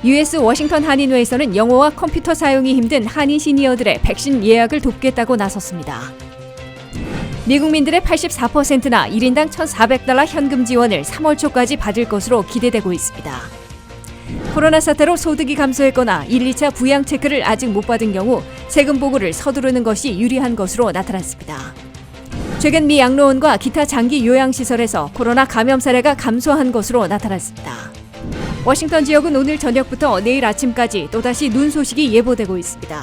US 워싱턴 한인회에서는 영어와 컴퓨터 사용이 힘든 한인 시니어들의 백신 예약을 돕겠다고 나섰습니다. 미국민들의 84%나 1인당 $1,400 현금 지원을 3월 초까지 받을 것으로 기대되고 있습니다. 코로나 사태로 소득이 감소했거나 1, 2차 부양 체크를 아직 못 받은 경우 세금 보고를 서두르는 것이 유리한 것으로 나타났습니다. 최근 미 양로원과 기타 장기 요양시설에서 코로나 감염 사례가 감소한 것으로 나타났습니다. 워싱턴 지역은 오늘 저녁부터 내일 아침까지 또다시 눈 소식이 예보되고 있습니다.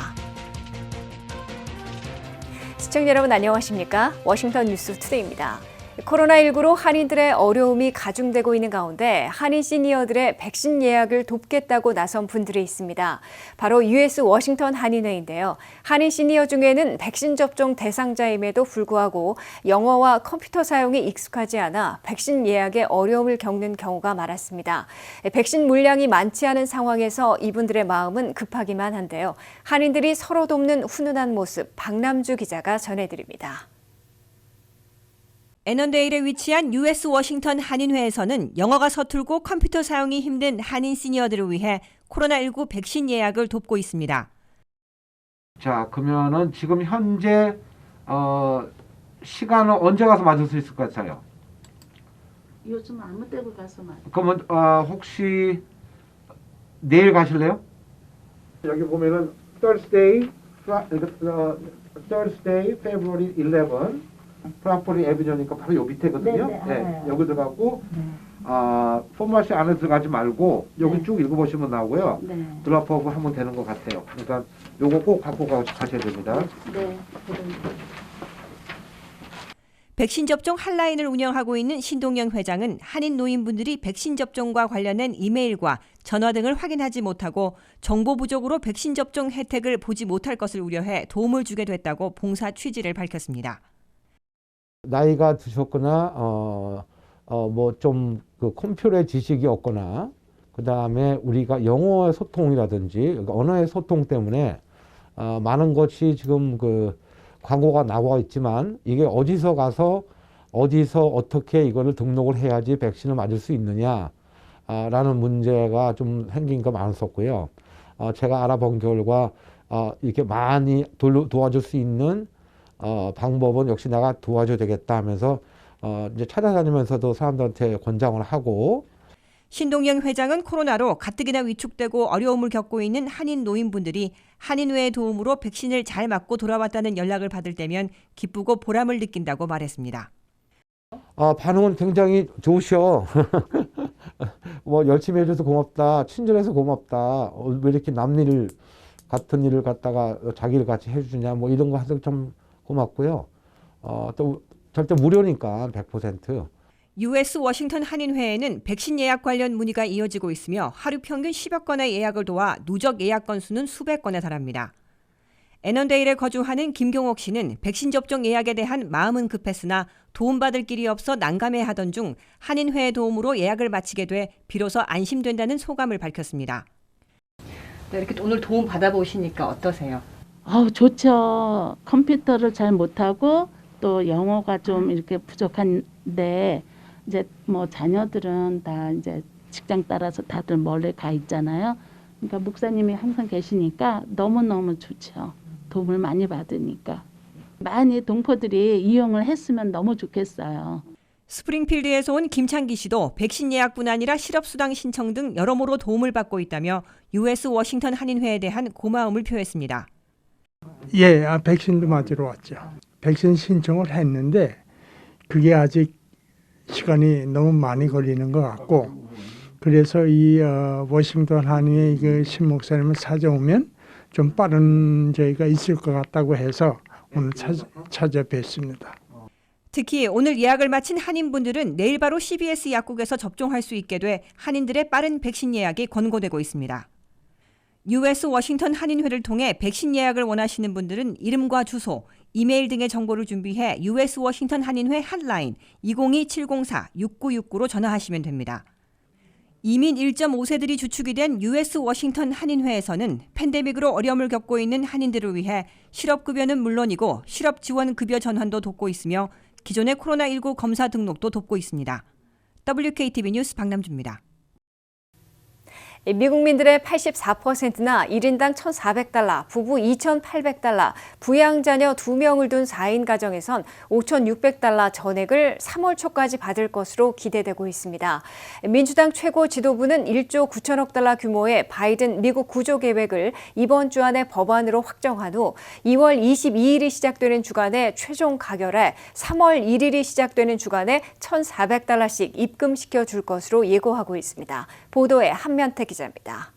시청자 여러분 안녕하십니까? 워싱턴 뉴스 투데이입니다. 코로나19로 한인들의 어려움이 가중되고 있는 가운데 한인 시니어들의 백신 예약을 돕겠다고 나선 분들이 있습니다. 바로 US 워싱턴 한인회인데요. 한인 시니어 중에는 백신 접종 대상자임에도 불구하고 영어와 컴퓨터 사용이 익숙하지 않아 백신 예약에 어려움을 겪는 경우가 많았습니다. 백신 물량이 많지 않은 상황에서 이분들의 마음은 급하기만 한데요. 한인들이 서로 돕는 훈훈한 모습 박남주 기자가 전해드립니다. 애넌데일에 위치한 US 워싱턴 한인회에서는 영어가 서툴고 컴퓨터 사용이 힘든 한인 시니어들을 위해 코로나19 백신 예약을 돕고 있습니다. 자, 그러면은 지금 현재 시간은 언제 가서 맞을 수 있을 것 같아요? 요즘 아무 때고 가서 맞아요. 그러면 혹시 내일 가실래요? 여기 보면은 Thursday, February 11. 프라포리 에비저니까 바로 요 밑에거든요. 네, 여기 들어가고 포마시 안에 들어가지 말고 여기 쭉 읽어보시면 나오고요. 드랍오프 하면 되는 것 같아요. 그러니까 요거 꼭 갖고 가셔야 됩니다. 네. 백신 접종 핫라인을 운영하고 있는 신동영 회장은 한인 노인분들이 백신 접종과 관련된 이메일과 전화 등을 확인하지 못하고 정보 부족으로 백신 접종 혜택을 보지 못할 것을 우려해 도움을 주게 됐다고 봉사 취지를 밝혔습니다. 나이가 드셨거나 뭐 좀 그 컴퓨터의 지식이 없거나 그다음에 우리가 영어의 소통이라든지 언어의 소통 때문에 많은 것이 지금 그 광고가 나와 있지만 이게 어디서 가서 어디서 어떻게 이거를 등록을 해야지 백신을 맞을 수 있느냐 라는 문제가 좀 생긴 거 많았었고요. 제가 알아본 결과 이렇게 많이 도와줄 수 있는 방법은 역시 내가 도와줘야 되겠다 하면서 이제 찾아다니면서도 사람들한테 권장을 하고. 신동영 회장은 코로나로 가뜩이나 위축되고 어려움을 겪고 있는 한인 노인분들이 한인회의 도움으로 백신을 잘 맞고 돌아왔다는 연락을 받을 때면 기쁘고 보람을 느낀다고 말했습니다. 반응은 굉장히 좋으셔. 뭐 열심히 해줘서 고맙다, 친절해서 고맙다, 왜 이렇게 남일 같은 일을 갖다가 자기를 같이 해주냐, 뭐 이런 거 해서 참 고맙고요. 또 절대 무료니까 100%. US 워싱턴 한인회에는 백신 예약 관련 문의가 이어지고 있으며 하루 평균 10여 건의 예약을 도와 누적 예약 건수는 수백 건에 달합니다. 애넌데일에 거주하는 김경옥 씨는 백신 접종 예약에 대한 마음은 급했으나 도움받을 길이 없어 난감해하던 중 한인회의 도움으로 예약을 마치게 돼 비로소 안심된다는 소감을 밝혔습니다. 네, 이렇게 오늘 도움 받아보시니까 어떠세요? 좋죠. 컴퓨터를 잘 못하고 또 영어가 좀 이렇게 부족한데 이제 뭐 자녀들은 다 이제 직장 따라서 다들 멀리 가 있잖아요. 그러니까 목사님이 항상 계시니까 너무너무 좋죠. 도움을 많이 받으니까. 많이 동포들이 이용을 했으면 너무 좋겠어요. 스프링필드에서 온 김창기 씨도 백신 예약뿐 아니라 실업수당 신청 등 여러모로 도움을 받고 있다며 US 워싱턴 한인회에 대한 고마움을 표했습니다. 예, 백신도 맞으러 왔죠. 백신 신청을 했는데 그게 아직 시간이 너무 많이 걸리는 것 같고 그래서 이 워싱턴 한인회 그 신 목사님을 찾아오면 좀 빠른 저희가 있을 것 같다고 해서 오늘 찾아뵙습니다. 특히 오늘 예약을 마친 한인분들은 내일 바로 CBS 약국에서 접종할 수 있게 돼 한인들의 빠른 백신 예약이 권고되고 있습니다. US 워싱턴 한인회를 통해 백신 예약을 원하시는 분들은 이름과 주소, 이메일 등의 정보를 준비해 US 워싱턴 한인회 핫라인 202-704-6969로 전화하시면 됩니다. 이민 1.5세들이 주축이 된 US 워싱턴 한인회에서는 팬데믹으로 어려움을 겪고 있는 한인들을 위해 실업급여는 물론이고 실업지원급여 전환도 돕고 있으며 기존의 코로나19 검사 등록도 돕고 있습니다. WKTV 뉴스 박남주입니다. 미국민들의 84%나 1인당 1,400달러, 부부 2,800달러, 부양자녀 2명을 둔 4인 가정에선 5,600달러 전액을 3월 초까지 받을 것으로 기대되고 있습니다. 민주당 최고 지도부는 1조 9천억 달러 규모의 바이든 미국 구조 계획을 이번 주 안에 법안으로 확정한 후 2월 22일이 시작되는 주간에 최종 가결해 3월 1일이 시작되는 주간에 1,400달러씩 입금시켜 줄 것으로 예고하고 있습니다. 보도에 한면태 기자입니다.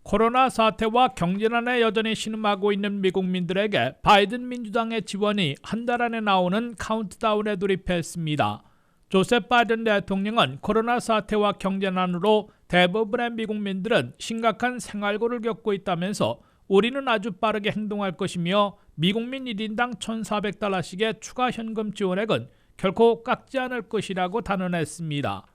코로나 사태와 경제난에 여전히 신음하고 있는 미국민들에게 바이든 민주당의 지원이 한 달 안에 나오는 카운트다운에 돌입했습니다. 조셉 바이든 대통령은 코로나 사태와 경제난으로 대부분의 미국민들은 심각한 생활고를 겪고 있다면서 우리는 아주 빠르게 행동할 것이며 미국민 1인당 1,400달러씩의 추가 현금 지원액은 결코 깎지 않을 것이라고 단언했습니다.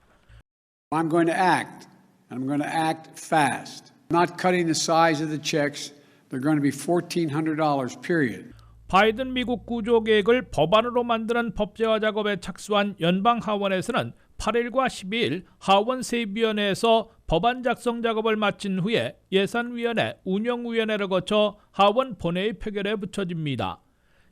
I'm going to act, and I'm going to act fast. I'm not cutting the size of the checks. They're going to be $1,400, period. 바이든 미국 구조 계획을 법안으로 만드는 법제화 작업에 착수한 연방 하원에서는 8일과 12일 하원 세입위원회에서 법안 작성 작업을 마친 후에 예산위원회, 운영위원회를 거쳐 하원 본회의 표결에 붙여집니다.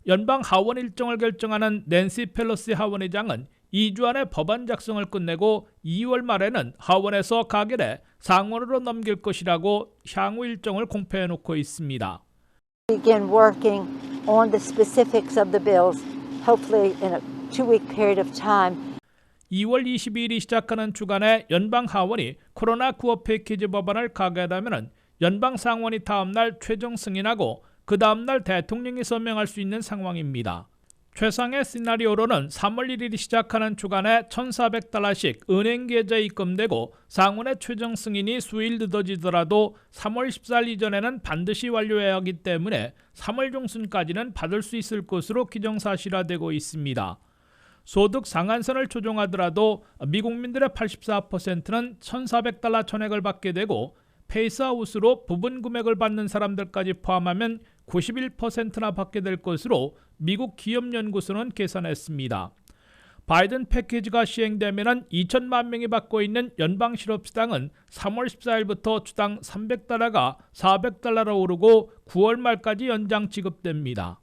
연방 하원 일정을 결정하는 낸시 펠로시 하원의장은 2주 안에 법안 작성을 끝내고 2월 말에는 하원에서 가결해 상원으로 넘길 것이라고 향후 일정을 공표해놓고 있습니다. Begin working on the specifics of the bills, hopefully in a 2-week period of time. 2월 22일이 시작하는 주간에 연방 하원이 코로나 구호 패키지 법안을 가결하면 연방 상원이 다음 날 최종 승인하고 그 다음 날 대통령이 서명할 수 있는 상황입니다. 최상의 시나리오로는 3월 1일이 시작하는 주간에 1,400달러씩 은행 계좌에 입금되고 상원의 최종 승인이 수일 늦어지더라도 3월 14일 이전에는 반드시 완료해야 하기 때문에 3월 중순까지는 받을 수 있을 것으로 기정사실화되고 있습니다. 소득 상한선을 조정하더라도 미국민들의 84%는 1,400달러 전액을 받게 되고 페이스아웃으로 부분 금액을 받는 사람들까지 포함하면 91%나 받게 될 것으로 미국 기업연구소는 계산했습니다. 바이든 패키지가 시행되면 2천만 명이 받고 있는 연방 실업수당은 3월 14일부터 주당 300달러가 400달러로 오르고 9월 말까지 연장 지급됩니다.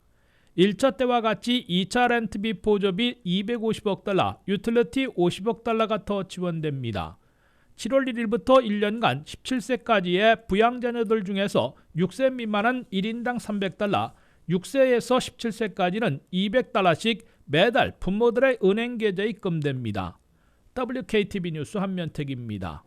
1차 때와 같이 2차 렌트비 보조비 250억 달러, 유틸리티 50억 달러가 더 지원됩니다. 7월 1일부터 1년간 17세까지의 부양자녀들 중에서 6세 미만은 1인당 300달러, 6세에서 17세까지는 200달러씩 매달 부모들의 은행 계좌에 입금됩니다. WKTV 뉴스 한면택입니다.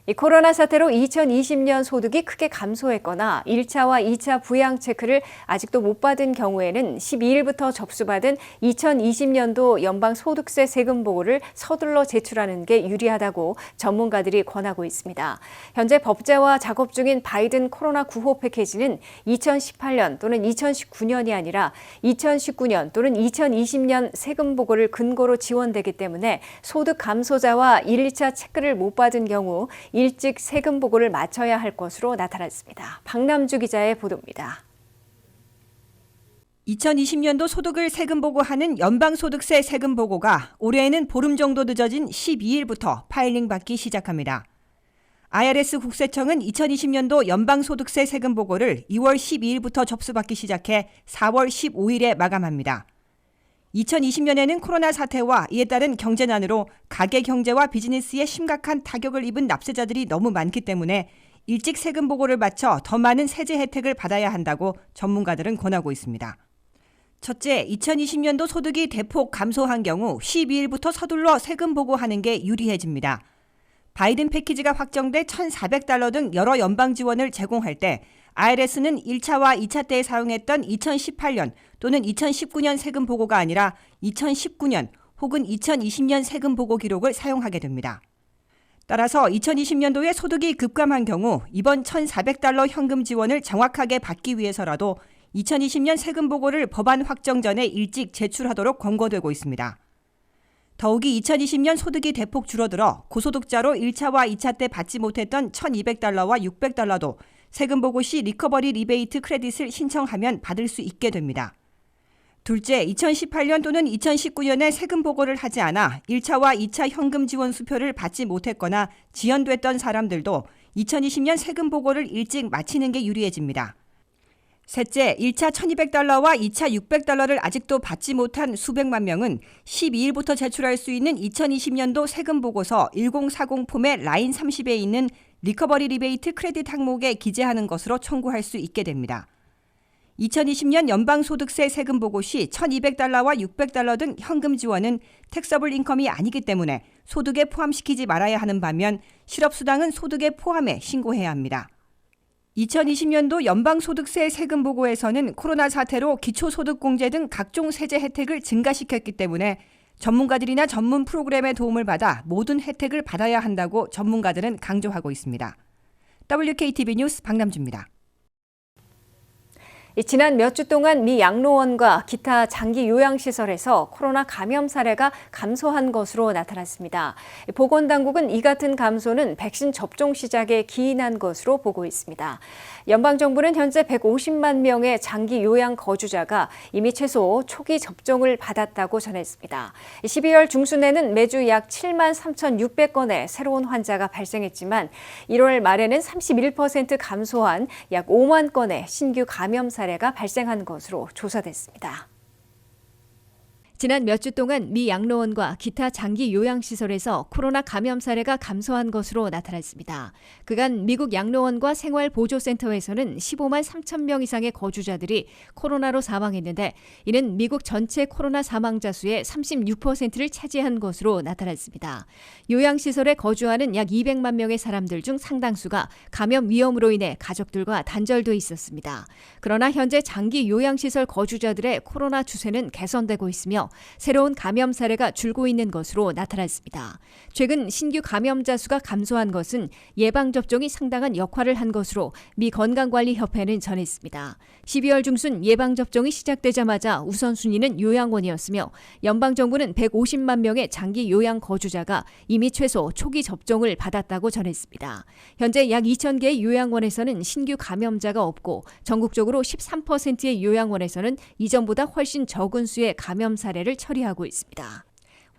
이 코로나 사태로 2020년 소득이 크게 감소했거나 1차와 2차 부양 체크를 아직도 못 받은 경우에는 12일부터 접수받은 2020년도 연방소득세 세금 보고를 서둘러 제출하는 게 유리하다고 전문가들이 권하고 있습니다. 현재 법제화 작업 중인 바이든 코로나 구호 패키지는 2018년 또는 2019년이 아니라 2019년 또는 2020년 세금 보고를 근거로 지원되기 때문에 소득 감소자와 1차 체크를 못 받은 경우 일찍 세금 보고를 마쳐야 할 것으로 나타났습니다. 박남주 기자의 보도입니다. 2020년도 소득을 세금 보고하는 연방소득세 세금 보고가 올해에는 보름 정도 늦어진 12일부터 파일링 받기 시작합니다. IRS 국세청은 2020년도 연방소득세 세금 보고를 2월 12일부터 접수받기 시작해 4월 15일에 마감합니다. 2020년에는 코로나 사태와 이에 따른 경제난으로 가계 경제와 비즈니스에 심각한 타격을 입은 납세자들이 너무 많기 때문에 일찍 세금 보고를 마쳐 더 많은 세제 혜택을 받아야 한다고 전문가들은 권하고 있습니다. 첫째, 2020년도 소득이 대폭 감소한 경우 12일부터 서둘러 세금 보고하는 게 유리해집니다. 바이든 패키지가 확정돼 1,400달러 등 여러 연방 지원을 제공할 때 IRS는 1차와 2차 때 사용했던 2018년 또는 2019년 세금 보고가 아니라 2019년 혹은 2020년 세금 보고 기록을 사용하게 됩니다. 따라서 2020년도에 소득이 급감한 경우 이번 1,400달러 현금 지원을 정확하게 받기 위해서라도 2020년 세금 보고를 법안 확정 전에 일찍 제출하도록 권고되고 있습니다. 더욱이 2020년 소득이 대폭 줄어들어 고소득자로 1차와 2차 때 받지 못했던 1,200달러와 600달러도 세금 보고 시 리커버리 리베이트 크레딧을 신청하면 받을 수 있게 됩니다. 둘째, 2018년 또는 2019년에 세금 보고를 하지 않아 1차와 2차 현금 지원 수표를 받지 못했거나 지연됐던 사람들도 2020년 세금 보고를 일찍 마치는 게 유리해집니다. 셋째, 1차 1,200달러와 2차 600달러를 아직도 받지 못한 수백만 명은 12일부터 제출할 수 있는 2020년도 세금 보고서 1040 폼의 라인 30에 있는 리커버리 리베이트 크레딧 항목에 기재하는 것으로 청구할 수 있게 됩니다. 2020년 연방소득세 세금 보고 시 1,200달러와 600달러 등 현금 지원은 텍서블 인컴이 아니기 때문에 소득에 포함시키지 말아야 하는 반면 실업수당은 소득에 포함해 신고해야 합니다. 2020년도 연방소득세 세금 보고에서는 코로나 사태로 기초소득공제 등 각종 세제 혜택을 증가시켰기 때문에 전문가들이나 전문 프로그램의 도움을 받아 모든 혜택을 받아야 한다고 전문가들은 강조하고 있습니다. WKTV 뉴스 박남주입니다. 지난 몇 주 동안 미 양로원과 기타 장기 요양시설에서 코로나 감염 사례가 감소한 것으로 나타났습니다. 보건당국은 이 같은 감소는 백신 접종 시작에 기인한 것으로 보고 있습니다. 연방정부는 현재 150만 명의 장기 요양 거주자가 이미 최소 초기 접종을 받았다고 전했습니다. 12월 중순에는 매주 약 7만 3,600건의 새로운 환자가 발생했지만 1월 말에는 31% 감소한 약 5만 건의 신규 감염 사례가 발생한 것으로 조사됐습니다. 지난 몇 주 동안 미 양로원과 기타 장기 요양시설에서 코로나 감염 사례가 감소한 것으로 나타났습니다. 그간 미국 양로원과 생활보조센터에서는 15만 3천 명 이상의 거주자들이 코로나로 사망했는데 이는 미국 전체 코로나 사망자 수의 36%를 차지한 것으로 나타났습니다. 요양시설에 거주하는 약 200만 명의 사람들 중 상당수가 감염 위험으로 인해 가족들과 단절돼 있었습니다. 그러나 현재 장기 요양시설 거주자들의 코로나 추세는 개선되고 있으며 새로운 감염 사례가 줄고 있는 것으로 나타났습니다. 최근 신규 감염자 수가 감소한 것은 예방접종이 상당한 역할을 한 것으로 미 건강관리협회는 전했습니다. 12월 중순 예방접종이 시작되자마자 우선순위는 요양원이었으며 연방정부는 150만 명의 장기 요양 거주자가 이미 최소 초기 접종을 받았다고 전했습니다. 현재 약 2,000개의 요양원에서는 신규 감염자가 없고 전국적으로 13%의 요양원에서는 이전보다 훨씬 적은 수의 감염 사례를 처리하고 있습니다.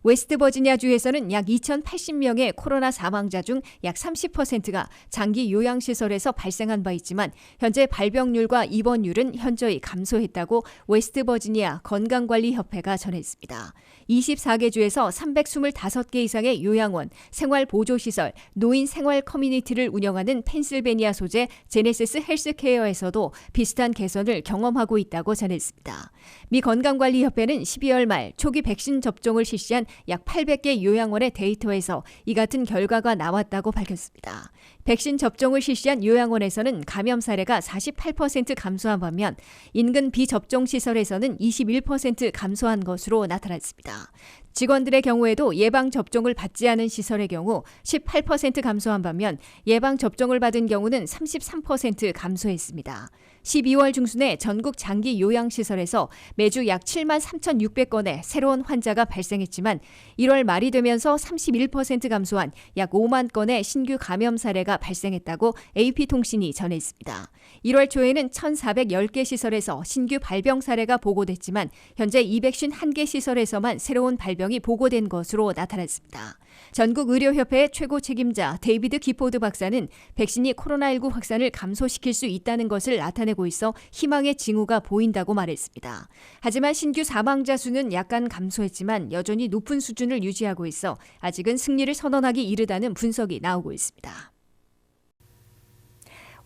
웨스트버지니아주에서는 약 2,080명의 코로나 사망자 중 약 30%가 장기 요양시설에서 발생한 바 있지만 현재 발병률과 입원율은 현저히 감소했다고 웨스트버지니아 건강관리협회가 전했습니다. 24개 주에서 325개 이상의 요양원, 생활보조시설, 노인 생활 커뮤니티를 운영하는 펜실베니아 소재 제네시스 헬스케어에서도 비슷한 개선을 경험하고 있다고 전했습니다. 미 건강관리협회는 12월 말 초기 백신 접종을 실시한 약 800개 요양원의 데이터에서 이 같은 결과가 나왔다고 밝혔습니다. 백신 접종을 실시한 요양원에서는 감염 사례가 48% 감소한 반면 인근 비접종 시설에서는 21% 감소한 것으로 나타났습니다. 직원들의 경우에도 예방접종을 받지 않은 시설의 경우 18% 감소한 반면 예방접종을 받은 경우는 33% 감소했습니다. 12월 중순에 전국 장기 요양시설에서 매주 약 7만 3,600건의 새로운 환자가 발생했지만 1월 말이 되면서 31% 감소한 약 5만 건의 신규 감염 사례가 발생했다고 AP통신이 전했습니다. 1월 초에는 1,410개 시설에서 신규 발병 사례가 보고됐지만 현재 251개 시설에서만 새로운 발병이 보고된 것으로 나타났습니다. 전국의료협회의 최고 책임자 데이비드 기포드 박사는 백신이 코로나19 확산을 감소시킬 수 있다는 것을 나타내고 있어 희망의 징후가 보인다고 말했습니다. 하지만 신규 사망자 수는 약간 감소했지만 여전히 높은 수준을 유지하고 있어 아직은 승리를 선언하기 이르다는 분석이 나오고 있습니다.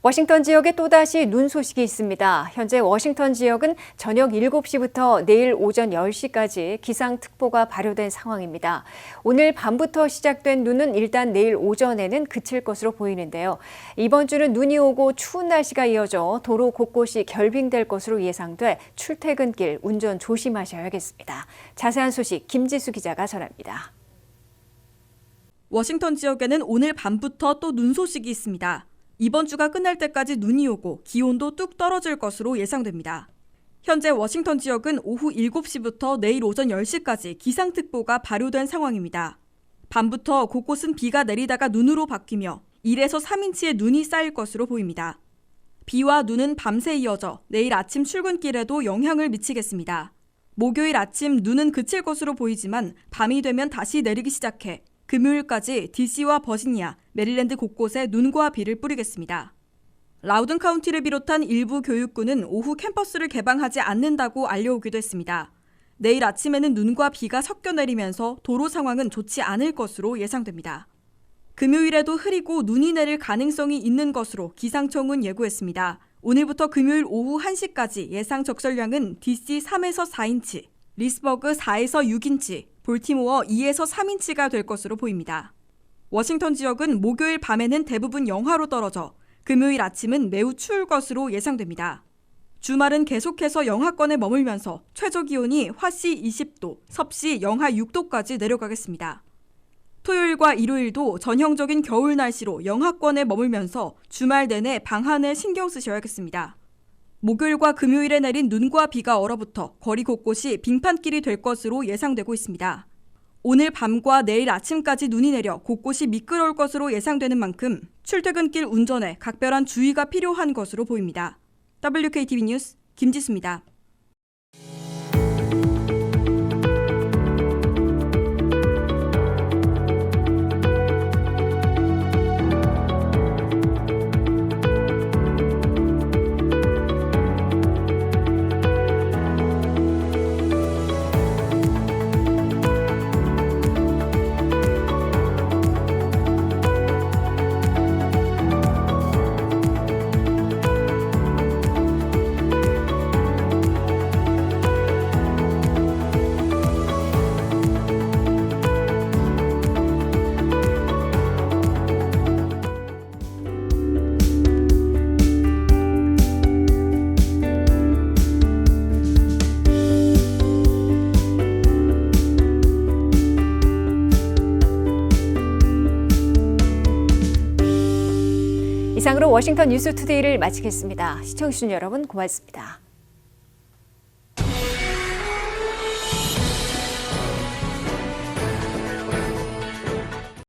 워싱턴 지역에 또다시 눈 소식이 있습니다. 현재 워싱턴 지역은 저녁 7시부터 내일 오전 10시까지 기상특보가 발효된 상황입니다. 오늘 밤부터 시작된 눈은 일단 내일 오전에는 그칠 것으로 보이는데요. 이번 주는 눈이 오고 추운 날씨가 이어져 도로 곳곳이 결빙될 것으로 예상돼 출퇴근길 운전 조심하셔야겠습니다. 자세한 소식 김지수 기자가 전합니다. 워싱턴 지역에는 오늘 밤부터 또 눈 소식이 있습니다. 이번 주가 끝날 때까지 눈이 오고 기온도 뚝 떨어질 것으로 예상됩니다. 현재 워싱턴 지역은 오후 7시부터 내일 오전 10시까지 기상특보가 발효된 상황입니다. 밤부터 곳곳은 비가 내리다가 눈으로 바뀌며 1에서 3인치의 눈이 쌓일 것으로 보입니다. 비와 눈은 밤새 이어져 내일 아침 출근길에도 영향을 미치겠습니다. 목요일 아침 눈은 그칠 것으로 보이지만 밤이 되면 다시 내리기 시작해 금요일까지 DC와 버지니아, 메릴랜드 곳곳에 눈과 비를 뿌리겠습니다. 라우든 카운티를 비롯한 일부 교육구는 오후 캠퍼스를 개방하지 않는다고 알려오기도 했습니다. 내일 아침에는 눈과 비가 섞여 내리면서 도로 상황은 좋지 않을 것으로 예상됩니다. 금요일에도 흐리고 눈이 내릴 가능성이 있는 것으로 기상청은 예고했습니다. 오늘부터 금요일 오후 1시까지 예상 적설량은 DC 3에서 4인치, 리스버그 4에서 6인치, 볼티모어 2에서 3인치가 될 것으로 보입니다. 워싱턴 지역은 목요일 밤에는 대부분 영하로 떨어져 금요일 아침은 매우 추울 것으로 예상됩니다. 주말은 계속해서 영하권에 머물면서 최저 기온이 화씨 20도, 섭씨 영하 6도까지 내려가겠습니다. 토요일과 일요일도 전형적인 겨울 날씨로 영하권에 머물면서 주말 내내 방한에 신경 쓰셔야겠습니다. 목요일과 금요일에 내린 눈과 비가 얼어붙어 거리 곳곳이 빙판길이 될 것으로 예상되고 있습니다. 오늘 밤과 내일 아침까지 눈이 내려 곳곳이 미끄러울 것으로 예상되는 만큼 출퇴근길 운전에 각별한 주의가 필요한 것으로 보입니다. WKTV 뉴스 김지수입니다. 이상으로 워싱턴 뉴스투데이를 마치겠습니다. 시청해주신 여러분 고맙습니다.